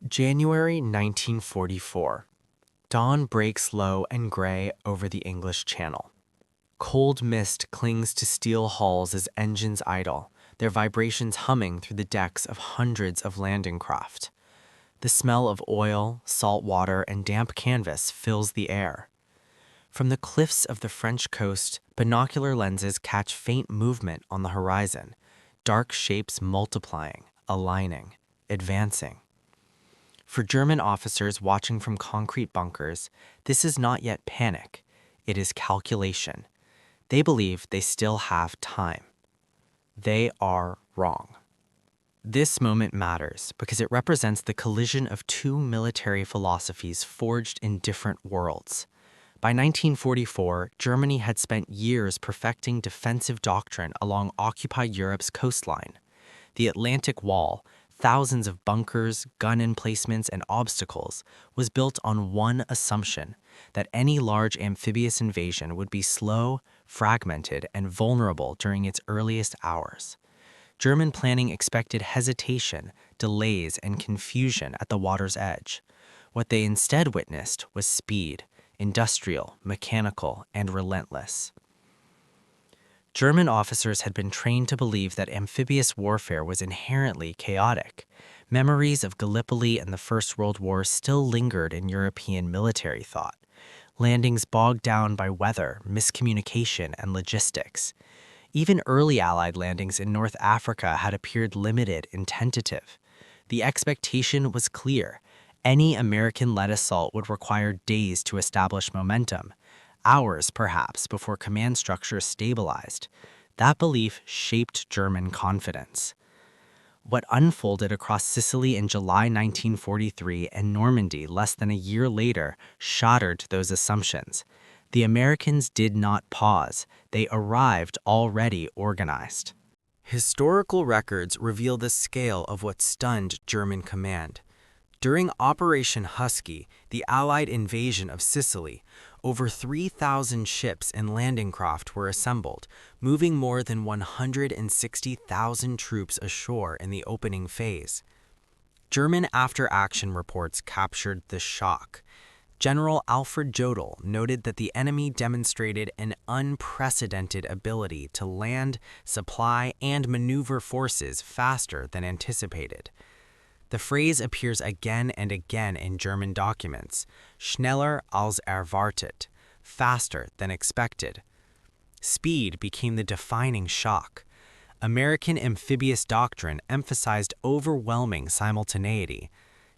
January 1944. Dawn breaks low and gray over the English Channel. Cold mist clings to steel hulls as engines idle, their vibrations humming through the decks of hundreds of landing craft. The smell of oil, salt water, and damp canvas fills the air. From the cliffs of the French coast, binocular lenses catch faint movement on the horizon, dark shapes multiplying, aligning, advancing. For German officers watching from concrete bunkers, this is not yet panic, it is calculation. They believe they still have time. They are wrong. This moment matters because it represents the collision of two military philosophies forged in different worlds. By 1944, Germany had spent years perfecting defensive doctrine along occupied Europe's coastline. The Atlantic Wall, thousands of bunkers, gun emplacements, and obstacles, was built on one assumption, that any large amphibious invasion would be slow, fragmented, and vulnerable during its earliest hours. German planning expected hesitation, delays, and confusion at the water's edge. What they instead witnessed was speed, industrial, mechanical, and relentless. German officers had been trained to believe that amphibious warfare was inherently chaotic. Memories of Gallipoli and the First World War still lingered in European military thought. Landings bogged down by weather, miscommunication, and logistics. Even early Allied landings in North Africa had appeared limited and tentative. The expectation was clear. Any American-led assault would require days to establish momentum, hours perhaps before command structures stabilized. That belief shaped German confidence. What unfolded across Sicily in July 1943 and Normandy less than a year later shattered those assumptions. The Americans did not pause. They arrived already organized. Historical records reveal the scale of what stunned German command. During Operation Husky, the Allied invasion of Sicily, over 3,000 ships and landing craft were assembled, moving more than 160,000 troops ashore in the opening phase. German after-action reports captured the shock. General Alfred Jodl noted that the enemy demonstrated an unprecedented ability to land, supply, and maneuver forces faster than anticipated. The phrase appears again and again in German documents, schneller als erwartet, faster than expected. Speed became the defining shock. American amphibious doctrine emphasized overwhelming simultaneity.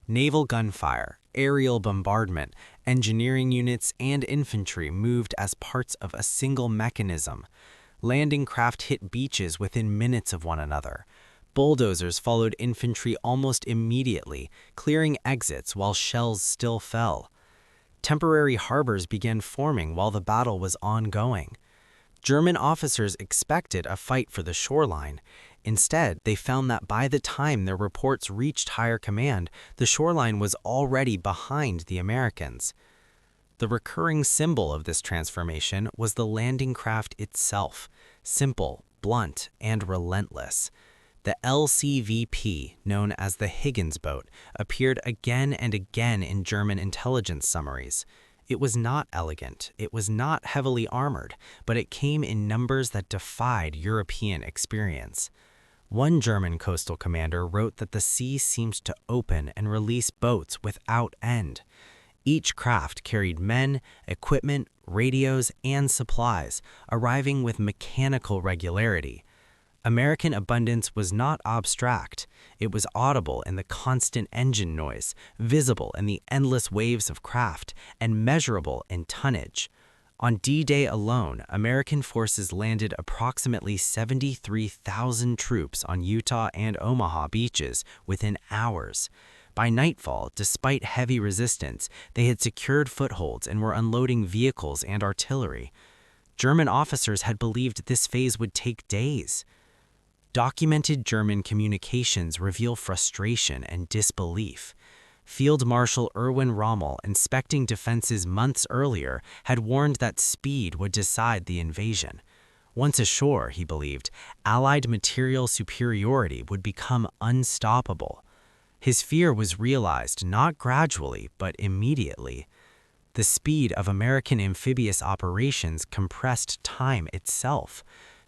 Naval gunfire, aerial bombardment, engineering units, and infantry moved as parts of a single mechanism. Landing craft hit beaches within minutes of one another. Bulldozers followed infantry almost immediately, clearing exits while shells still fell. Temporary harbors began forming while the battle was ongoing. German officers expected a fight for the shoreline. Instead, they found that by the time their reports reached higher command, the shoreline was already behind the Americans. The recurring symbol of this transformation was the landing craft itself, simple, blunt, and relentless. The LCVP, known as the Higgins boat, appeared again and again in German intelligence summaries. It was not elegant, it was not heavily armored, but it came in numbers that defied European experience. One German coastal commander wrote that the sea seemed to open and release boats without end. Each craft carried men, equipment, radios, and supplies, arriving with mechanical regularity. American abundance was not abstract. It was audible in the constant engine noise, visible in the endless waves of craft, and measurable in tonnage. On D-Day alone, American forces landed approximately 73,000 troops on Utah and Omaha beaches within hours. By nightfall, despite heavy resistance, they had secured footholds and were unloading vehicles and artillery. German officers had believed this phase would take days. Documented German communications reveal frustration and disbelief. Field Marshal Erwin Rommel, inspecting defenses months earlier, had warned that speed would decide the invasion. Once ashore, he believed, Allied material superiority would become unstoppable. His fear was realized not gradually, but immediately. The speed of American amphibious operations compressed time itself.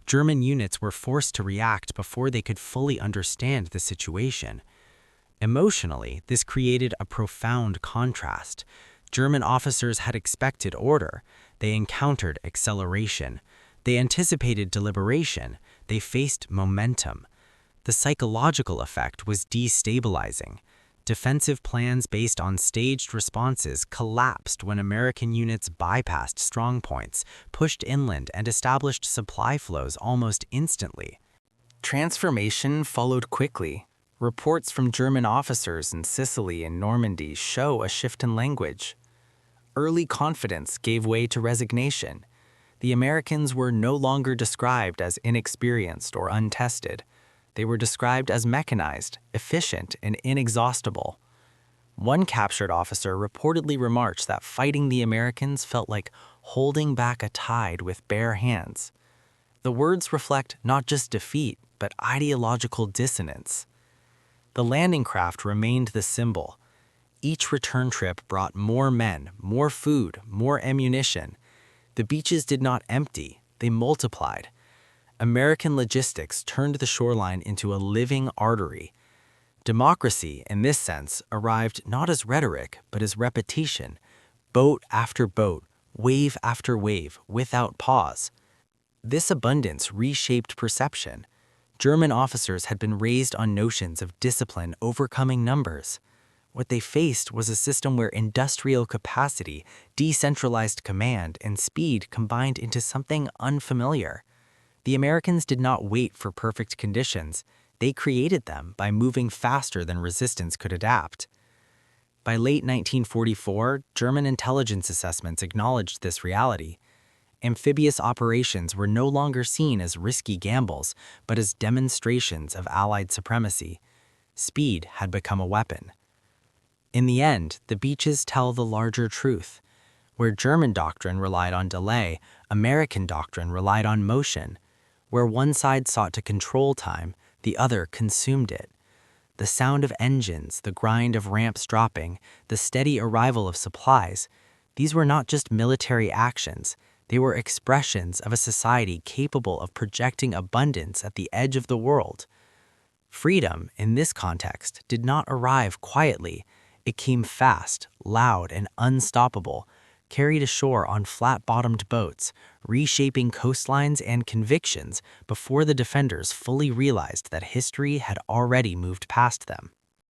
German units were forced to react before they could fully understand the situation. Emotionally, this created a profound contrast. German officers had expected order. They encountered acceleration. They anticipated deliberation. They faced momentum. The psychological effect was destabilizing. Defensive plans based on staged responses collapsed when American units bypassed strongpoints, pushed inland, and established supply flows almost instantly. Transformation followed quickly. Reports from German officers in Sicily and Normandy show a shift in language. Early confidence gave way to resignation. The Americans were no longer described as inexperienced or untested. They were described as mechanized, efficient, and inexhaustible. One captured officer reportedly remarked that fighting the Americans felt like holding back a tide with bare hands. The words reflect not just defeat, but ideological dissonance. The landing craft remained the symbol. Each return trip brought more men, more food, more ammunition. The beaches did not empty, they multiplied. American logistics turned the shoreline into a living artery. Democracy, in this sense, arrived not as rhetoric, but as repetition, boat after boat, wave after wave, without pause. This abundance reshaped perception. German officers had been raised on notions of discipline overcoming numbers. What they faced was a system where industrial capacity, decentralized command, and speed combined into something unfamiliar. The Americans did not wait for perfect conditions. They created them by moving faster than resistance could adapt. By late 1944, German intelligence assessments acknowledged this reality. Amphibious operations were no longer seen as risky gambles, but as demonstrations of Allied supremacy. Speed had become a weapon. In the end, the beaches tell the larger truth. Where German doctrine relied on delay, American doctrine relied on motion. Where one side sought to control time, the other consumed it. The sound of engines, the grind of ramps dropping, the steady arrival of supplies, these were not just military actions. They were expressions of a society capable of projecting abundance at the edge of the world. Freedom, in this context, did not arrive quietly. It came fast, loud, and unstoppable, carried ashore on flat-bottomed boats, reshaping coastlines and convictions before the defenders fully realized that history had already moved past them.